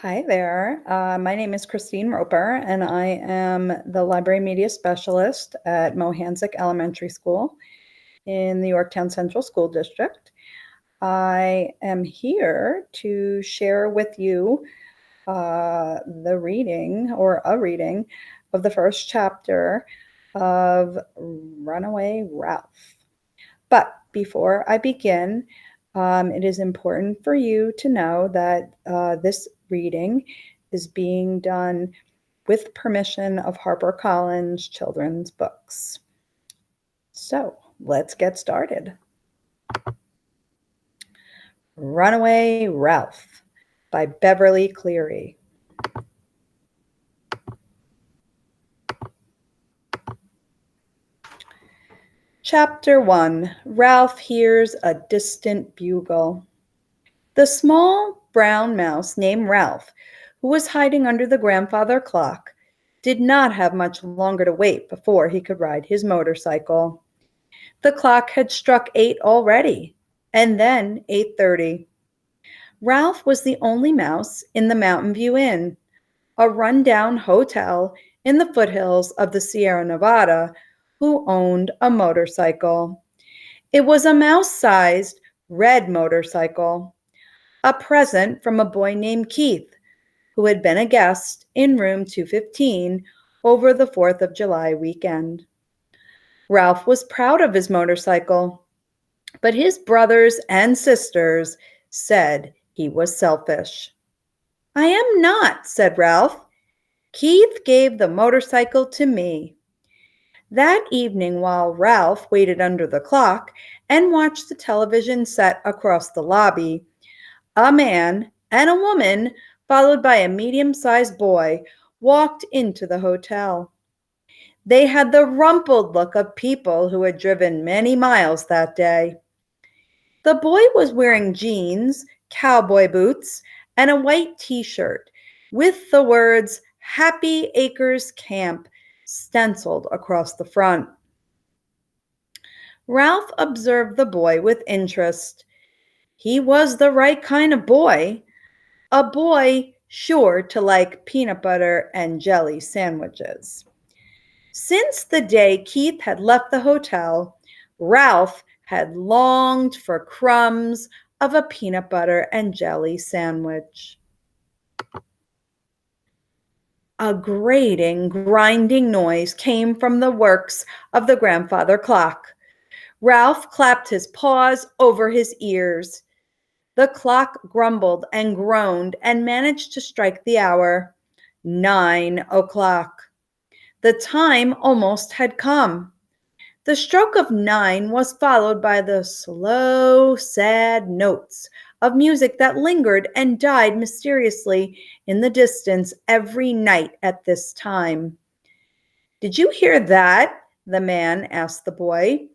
Hi there. My name is Christine Roper, and I am the Library Media Specialist at Mohansick Elementary School in the Yorktown Central School District. I am here to share with you the reading or a reading of the first chapter of Runaway Ralph. But before I begin, it is important for you to know that this reading is being done with permission of HarperCollins Children's Books. So let's get started. Runaway Ralph by Beverly Cleary. Chapter 1. Ralph hears a distant bugle. The small brown mouse named Ralph, who was hiding under the grandfather clock, did not have much longer to wait before he could ride his motorcycle. The clock had struck 8 already, and then 8:30. Ralph was the only mouse in the Mountain View Inn, a rundown hotel in the foothills of the Sierra Nevada, who owned a motorcycle. It was a mouse-sized red motorcycle, a present from a boy named Keith, who had been a guest in room 215 over the 4th of July weekend. Ralph was proud of his motorcycle, but his brothers and sisters said he was selfish. "I am not," said Ralph. "Keith gave the motorcycle to me." That evening, while Ralph waited under the clock and watched the television set across the lobby, a man and a woman, followed by a medium-sized boy, walked into the hotel. They had the rumpled look of people who had driven many miles that day. The boy was wearing jeans, cowboy boots, and a white t-shirt with the words "Happy Acres Camp" stenciled across the front. Ralph observed the boy with interest. He was the right kind of boy, a boy sure to like peanut butter and jelly sandwiches. Since the day Keith had left the hotel, Ralph had longed for crumbs of a peanut butter and jelly sandwich. A grating, grinding noise came from the works of the grandfather clock. Ralph clapped his paws over his ears. The clock grumbled and groaned and managed to strike the hour. 9 o'clock. The time almost had come. The stroke of 9 was followed by the slow, sad notes of music that lingered and died mysteriously in the distance every night at this time. "Did you hear that?" the man asked the boy.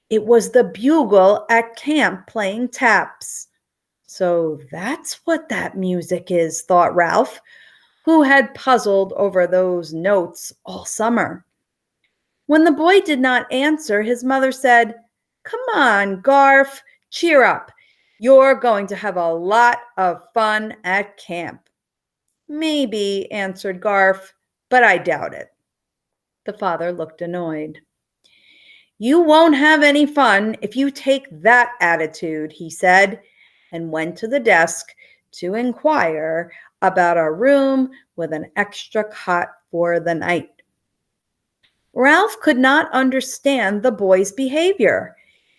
"It was the bugle at camp playing taps." "So that's what that music is," thought Ralph, who had puzzled over those notes all summer. When the boy did not answer, his mother said, "Come on, Garf, cheer up. You're going to have a lot of fun at camp." "Maybe," answered Garf, "but I doubt it." The father looked annoyed. "You won't have any fun if you take that attitude," he said, and went to the desk to inquire about a room with an extra cot for the night. Ralph could not understand the boy's behavior.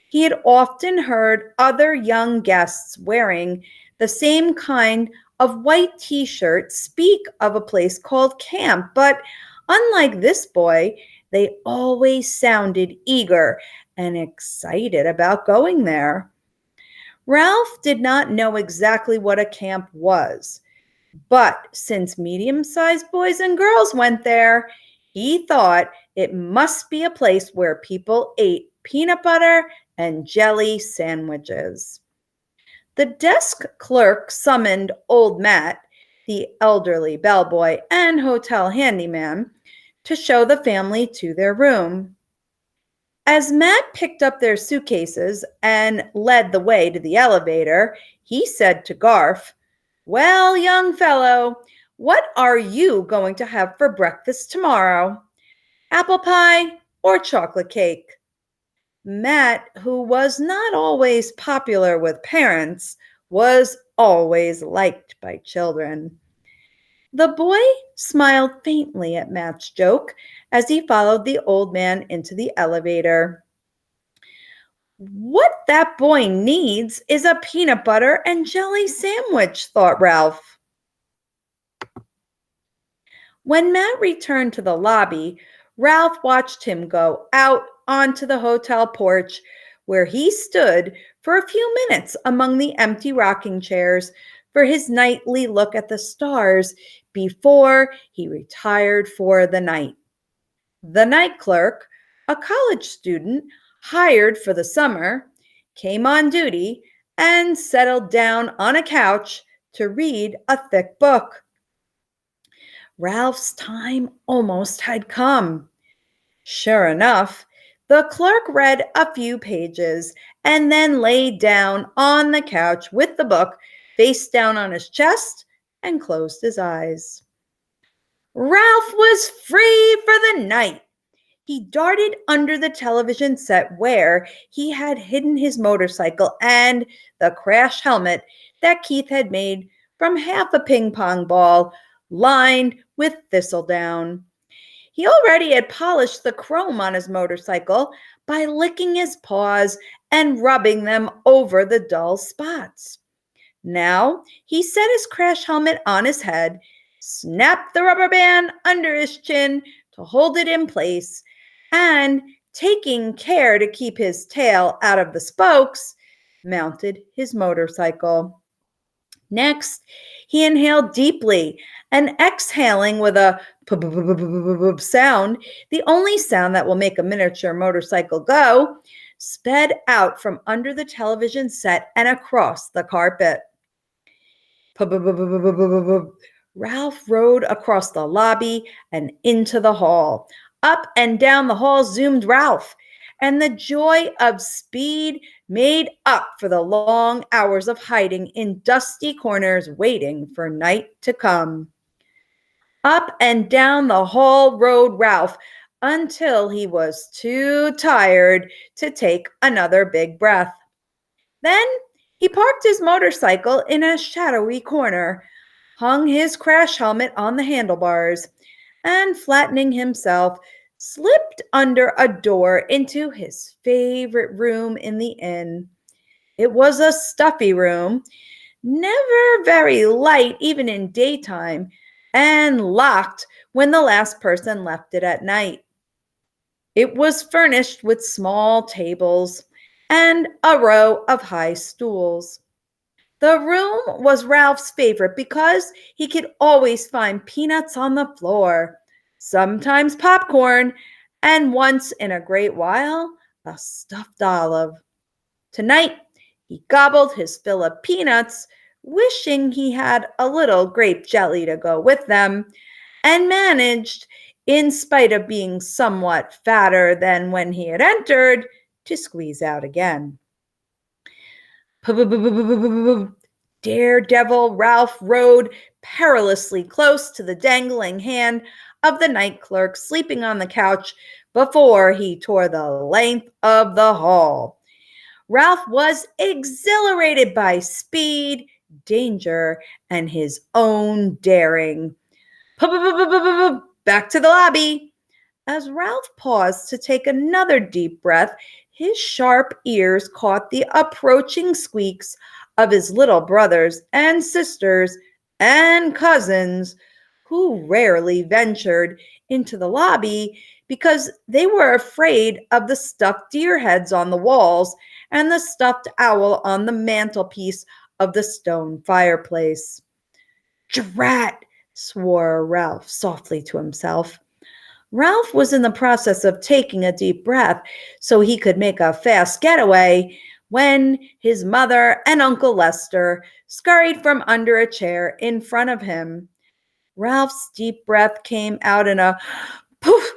He had often heard other young guests wearing the same kind of white t-shirt speak of a place called camp, but unlike this boy, they always sounded eager and excited about going there. Ralph did not know exactly what a camp was, but since medium-sized boys and girls went there, he thought it must be a place where people ate peanut butter and jelly sandwiches. The desk clerk summoned old Matt, the elderly bellboy and hotel handyman, to show the family to their room. As Matt picked up their suitcases and led the way to the elevator, he said to Garf, "Well, young fellow, what are you going to have for breakfast tomorrow? Apple pie or chocolate cake?" Matt, who was not always popular with parents, was always liked by children. The boy smiled faintly at Matt's joke as he followed the old man into the elevator. "What that boy needs is a peanut butter and jelly sandwich," thought Ralph. When Matt returned to the lobby, Ralph watched him go out onto the hotel porch, where he stood for a few minutes among the empty rocking chairs for his nightly look at the stars before he retired for the night. The night clerk, a college student hired for the summer, came on duty and settled down on a couch to read a thick book. Ralph's time almost had come. Sure enough, the clerk read a few pages and then lay down on the couch with the book face down on his chest and closed his eyes. Ralph was free for the night. He darted under the television set where he had hidden his motorcycle and the crash helmet that Keith had made from half a ping pong ball lined with thistledown. He already had polished the chrome on his motorcycle by licking his paws and rubbing them over the dull spots. Now he set his crash helmet on his head, snapped the rubber band under his chin to hold it in place, and, taking care to keep his tail out of the spokes, mounted his motorcycle. Next, he inhaled deeply and, exhaling with a sound, the only sound that will make a miniature motorcycle go, sped out from under the television set and across the carpet. Ralph rode across the lobby and into the hall. Up and down the hall zoomed Ralph, and the joy of speed made up for the long hours of hiding in dusty corners waiting for night to come. Up and down the hall rode Ralph until he was too tired to take another big breath. Then he parked his motorcycle in a shadowy corner, hung his crash helmet on the handlebars, and, flattening himself, slipped under a door into his favorite room in the inn. It was a stuffy room, never very light even in daytime, and locked when the last person left it at night. It was furnished with small tables and a row of high stools. The room was Ralph's favorite because he could always find peanuts on the floor, sometimes popcorn, and once in a great while, a stuffed olive. Tonight, he gobbled his fill of peanuts, wishing he had a little grape jelly to go with them, and managed, in spite of being somewhat fatter than when he had entered, to squeeze out again. Daredevil Ralph rode perilously close to the dangling hand of the night clerk sleeping on the couch before he tore the length of the hall. Ralph was exhilarated by speed, danger, and his own daring. Back to the lobby. As Ralph paused to take another deep breath, his sharp ears caught the approaching squeaks of his little brothers and sisters and cousins, who rarely ventured into the lobby because they were afraid of the stuffed deer heads on the walls and the stuffed owl on the mantelpiece of the stone fireplace. "Drat!" swore Ralph softly to himself. Ralph was in the process of taking a deep breath so he could make a fast getaway when his mother and Uncle Lester scurried from under a chair in front of him. Ralph's deep breath came out in a poof,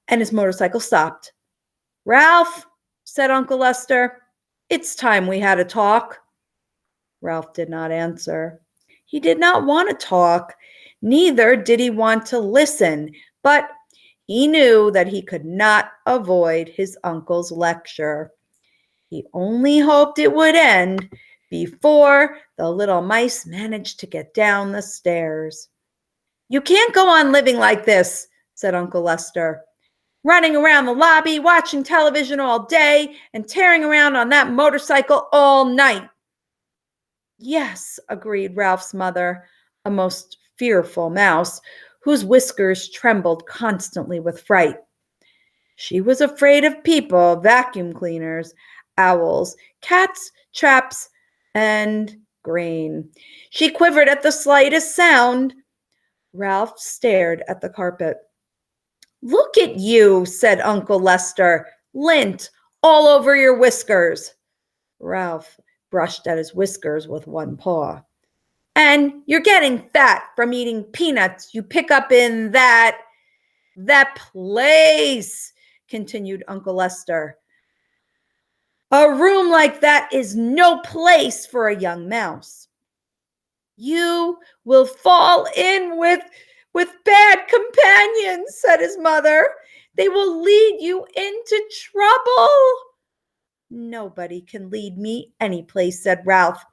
and his motorcycle stopped. "Ralph," said Uncle Lester, "it's time we had a talk." Ralph did not answer. He did not want to talk, neither did he want to listen, but he knew that he could not avoid his uncle's lecture. He only hoped it would end before the little mice managed to get down the stairs. "You can't go on living like this," said Uncle Lester. "Running around the lobby, watching television all day, and tearing around on that motorcycle all night." "Yes," agreed Ralph's mother, a most fearful mouse, whose whiskers trembled constantly with fright. She was afraid of people, vacuum cleaners, owls, cats, traps, and grain. She quivered at the slightest sound. Ralph stared at the carpet. "Look at you," said Uncle Lester. "Lint all over your whiskers." Ralph brushed at his whiskers with one paw. "And you're getting fat from eating peanuts you pick up in that place," continued Uncle Lester. "A room like that is no place for a young mouse." "You will fall in with bad companions," said his mother. "They will lead you into trouble." "Nobody can lead me any place," said Ralph,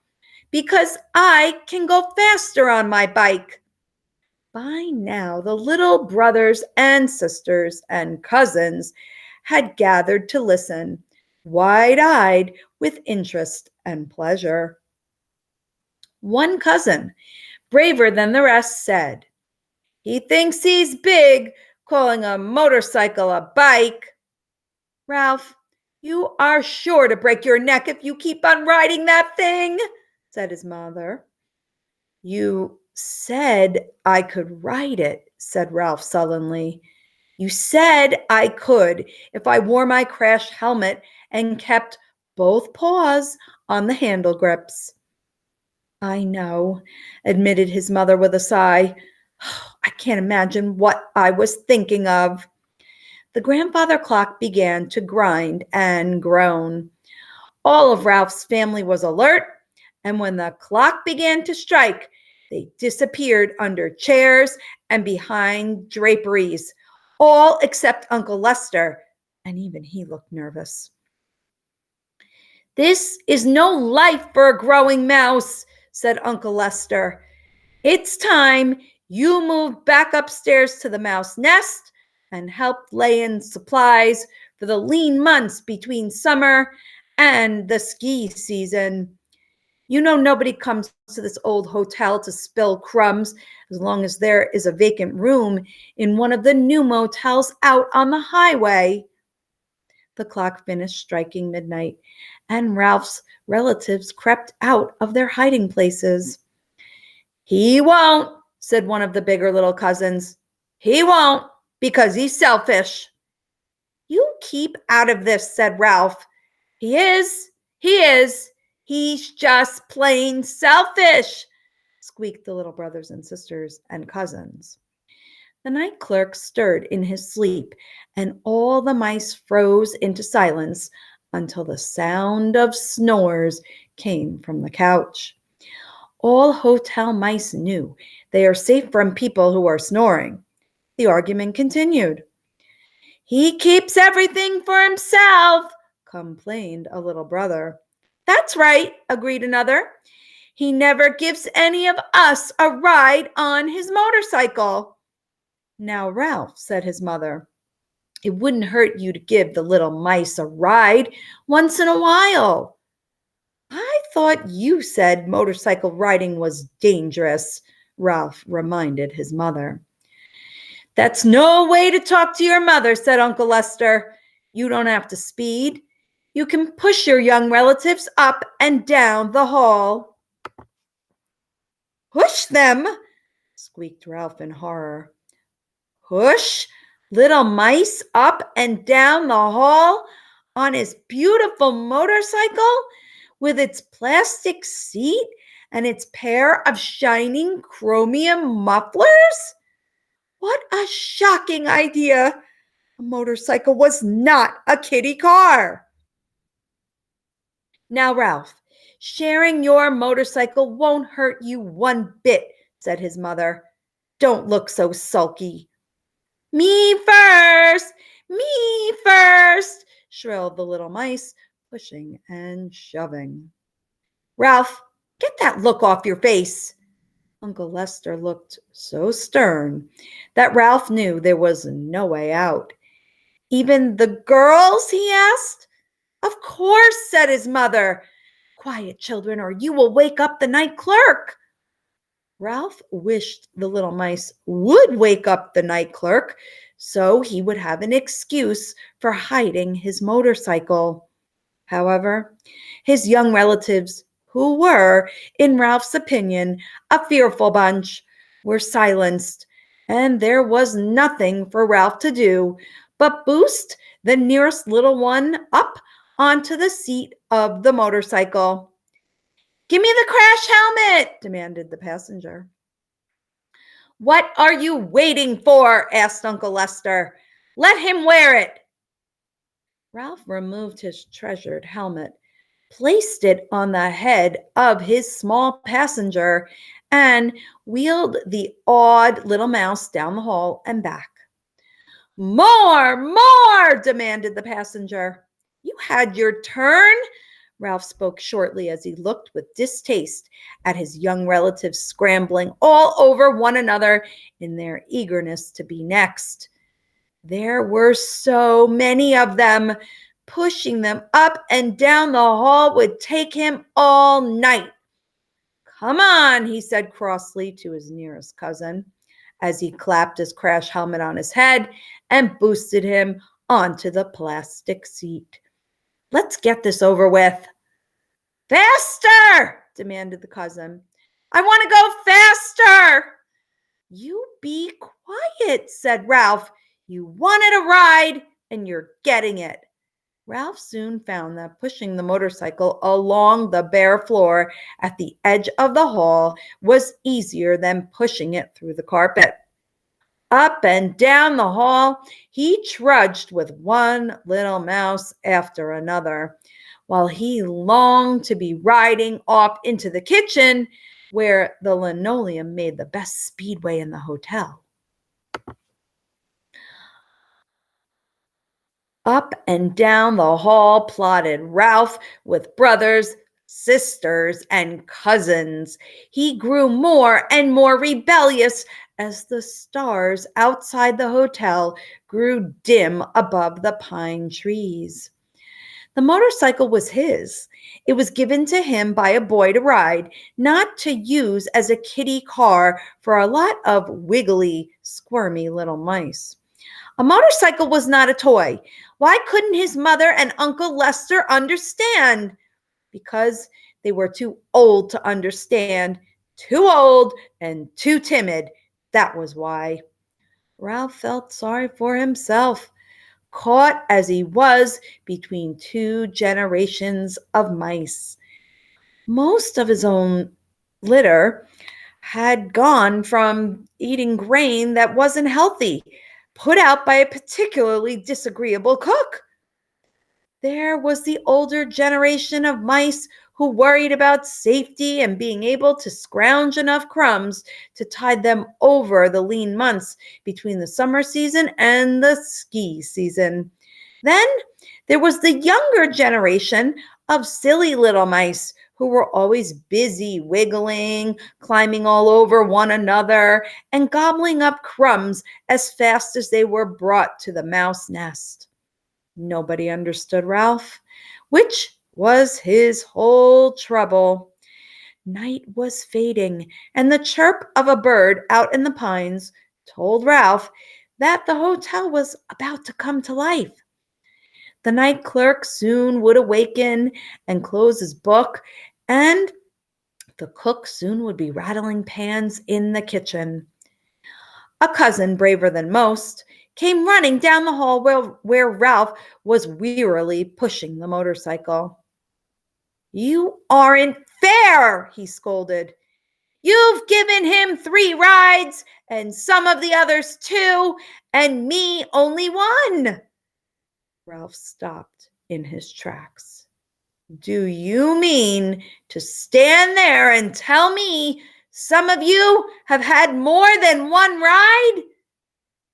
"because I can go faster on my bike." By now, the little brothers and sisters and cousins had gathered to listen, wide-eyed with interest and pleasure. One cousin, braver than the rest, said, "He thinks he's big, calling a motorcycle a bike." "Ralph, you are sure to break your neck if you keep on riding that thing," said his mother. "You said I could ride it," said Ralph sullenly. "You said I could if I wore my crash helmet and kept both paws on the handle grips." "I know," admitted his mother with a sigh. "I can't imagine what I was thinking of." The grandfather clock began to grind and groan. All of Ralph's family was alert, and when the clock began to strike, they disappeared under chairs and behind draperies, all except Uncle Lester, and even he looked nervous. "This is no life for a growing mouse," said Uncle Lester. "It's time you moved back upstairs to the mouse nest and helped lay in supplies for the lean months between summer and the ski season. You know nobody comes to this old hotel to spill crumbs as long as there is a vacant room in one of the new motels out on the highway." The clock finished striking midnight, and Ralph's relatives crept out of their hiding places. "He won't," said one of the bigger little cousins. "He won't, because he's selfish." "You keep out of this," said Ralph. He is. He's just plain selfish," squeaked the little brothers and sisters and cousins. The night clerk stirred in his sleep, and all the mice froze into silence until the sound of snores came from the couch. All hotel mice knew they are safe from people who are snoring. The argument continued. "He keeps everything for himself," complained a little brother. "That's right," agreed another. "He never gives any of us a ride on his motorcycle." "Now, Ralph," said his mother, "it wouldn't hurt you to give the little mice a ride once in a while." "I thought you said motorcycle riding was dangerous," Ralph reminded his mother. "That's no way to talk to your mother," said Uncle Lester. "You don't have to speed. You can push your young relatives up and down the hall." "Push them?" squeaked Ralph in horror. "Push little mice up and down the hall on his beautiful motorcycle with its plastic seat and its pair of shining chromium mufflers? What a shocking idea! A motorcycle was not a kiddie car." "Now, Ralph, Sharing your motorcycle won't hurt you one bit, said his mother. Don't look so sulky. Me first! Me first! Shrilled the little mice, pushing and shoving. Ralph, get that look off your face. Uncle Lester looked so stern that Ralph knew there was no way out. Even the girls, he asked. Of course, said his mother. Quiet, children, or you will wake up the night clerk. Ralph wished the little mice would wake up the night clerk so he would have an excuse for hiding his motorcycle. However, his young relatives, who were, in Ralph's opinion, a fearful bunch, were silenced, and there was nothing for Ralph to do but boost the nearest little one up onto the seat of the motorcycle. Give me the crash helmet, demanded the passenger. What are you waiting for? Asked Uncle Lester. Let him wear it. Ralph removed his treasured helmet, placed it on the head of his small passenger, and wheeled the awed little mouse down the hall and back. More, more, demanded the passenger. You had your turn. Ralph spoke shortly as he looked with distaste at his young relatives scrambling all over one another in their eagerness to be next. There were so many of them. Pushing them up and down the hall would take him all night. Come on, he said crossly to his nearest cousin, as he clapped his crash helmet on his head and boosted him onto the plastic seat. Let's get this over with. Faster, demanded the cousin. I want to go faster. You be quiet, said Ralph. You wanted a ride, and you're getting it. Ralph soon found that pushing the motorcycle along the bare floor at the edge of the hall was easier than pushing it through the carpet. Up and down the hall, he trudged with one little mouse after another, while he longed to be riding off into the kitchen, where the linoleum made the best speedway in the hotel. Up and down the hall plodded Ralph with brothers, sisters, and cousins. He grew more and more rebellious as the stars outside the hotel grew dim above the pine trees. The motorcycle was his. It was given to him by a boy to ride, not to use as a kiddie car for a lot of wiggly, squirmy little mice. A motorcycle was not a toy. Why couldn't his mother and Uncle Lester understand? Because they were too old to understand, too old and too timid. That was why. Ralph felt sorry for himself, caught as he was between two generations of mice. Most of his own litter had gone from eating grain that wasn't healthy, put out by a particularly disagreeable cook. There was the older generation of mice who worried about safety and being able to scrounge enough crumbs to tide them over the lean months between the summer season and the ski season. Then there was the younger generation of silly little mice who were always busy wiggling, climbing all over one another, and gobbling up crumbs as fast as they were brought to the mouse nest. Nobody understood Ralph, which was his whole trouble. Night was fading, and the chirp of a bird out in the pines told Ralph that the hotel was about to come to life. The night clerk soon would awaken and close his book, and the cook soon would be rattling pans in the kitchen. A cousin, braver than most, came running down the hall where Ralph was wearily pushing the motorcycle. You aren't fair, he scolded. You've given him 3 rides, and some of the others 2, and me only 1. Ralph stopped in his tracks. Do you mean to stand there and tell me some of you have had more than one ride?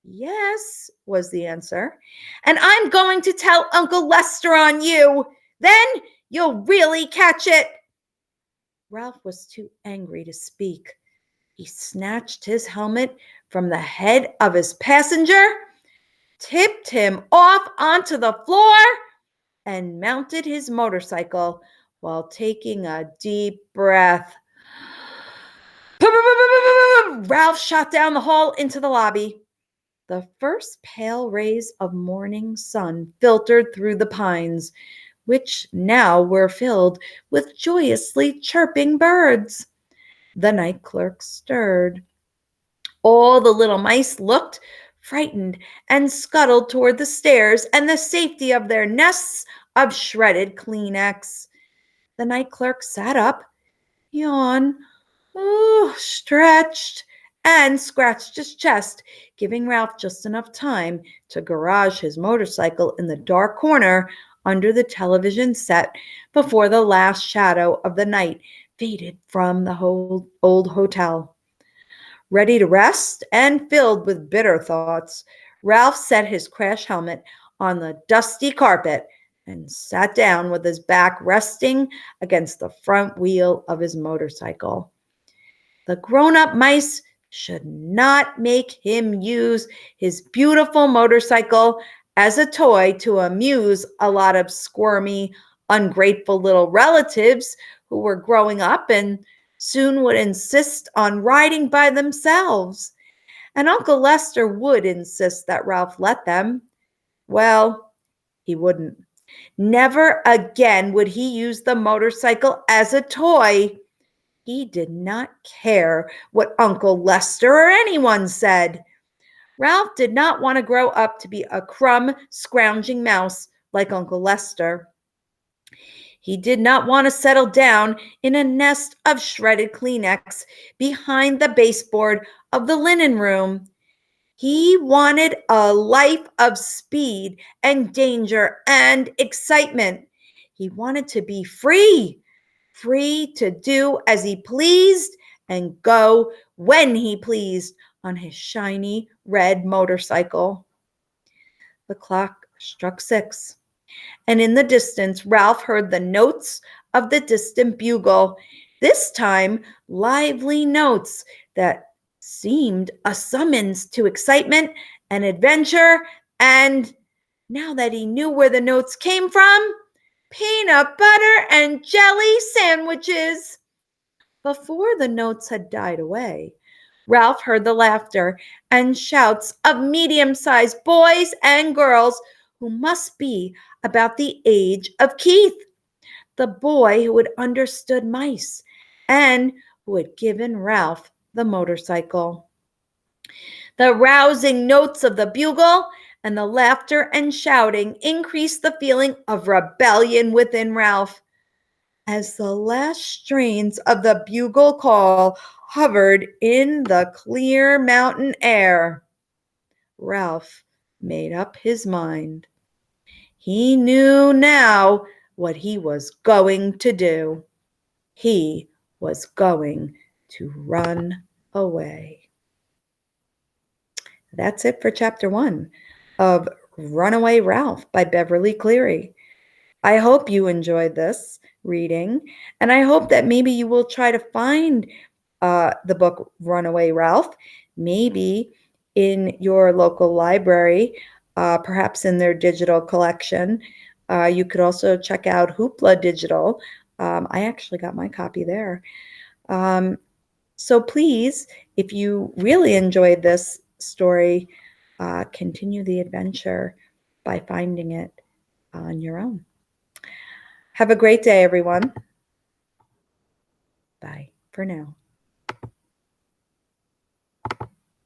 Yes, was the answer. And I'm going to tell Uncle Lester on you. Then you'll really catch it. Ralph was too angry to speak. He snatched his helmet from the head of his passenger, tipped him off onto the floor, and mounted his motorcycle while taking a deep breath. Ralph shot down the hall into the lobby. The first pale rays of morning sun filtered through the pines, which now were filled with joyously chirping birds. The night clerk stirred. All the little mice looked frightened and scuttled toward the stairs and the safety of their nests of shredded Kleenex. The night clerk sat up, yawned, stretched, and scratched his chest, giving Ralph just enough time to garage his motorcycle in the dark corner under the television set before the last shadow of the night faded from the old hotel. Ready to rest and filled with bitter thoughts, Ralph set his crash helmet on the dusty carpet and sat down with his back resting against the front wheel of his motorcycle. The grown-up mice should not make him use his beautiful motorcycle as a toy to amuse a lot of squirmy, ungrateful little relatives who were growing up and soon would insist on riding by themselves. And Uncle Lester would insist that Ralph let them. Well, he wouldn't. Never again would he use the motorcycle as a toy. He did not care what Uncle Lester or anyone said. Ralph did not want to grow up to be a crumb scrounging mouse like Uncle Lester. He did not want to settle down in a nest of shredded Kleenex behind the baseboard of the linen room. He wanted a life of speed and danger and excitement. He wanted to be free, free to do as he pleased and go when he pleased on his shiny red motorcycle. The clock struck 6. And in the distance, Ralph heard the notes of the distant bugle, this time lively notes that seemed a summons to excitement and adventure, and now that he knew where the notes came from, peanut butter and jelly sandwiches. Before the notes had died away, Ralph heard the laughter and shouts of medium-sized boys and girls who must be about the age of Keith, the boy who had understood mice and who had given Ralph the motorcycle. The rousing notes of the bugle and the laughter and shouting increased the feeling of rebellion within Ralph. As the last strains of the bugle call hovered in the clear mountain air, Ralph made up his mind. He knew now what he was going to do. He was going to run away. That's it for chapter 1 of Runaway Ralph by Beverly Cleary. I hope you enjoyed this reading, and I hope that maybe you will try to find the book Runaway Ralph, maybe in your local library, perhaps in their digital collection. You could also check out Hoopla Digital. I actually got my copy there. So please, if you really enjoyed this story, continue the adventure by finding it on your own. Have a great day, everyone. Bye for now.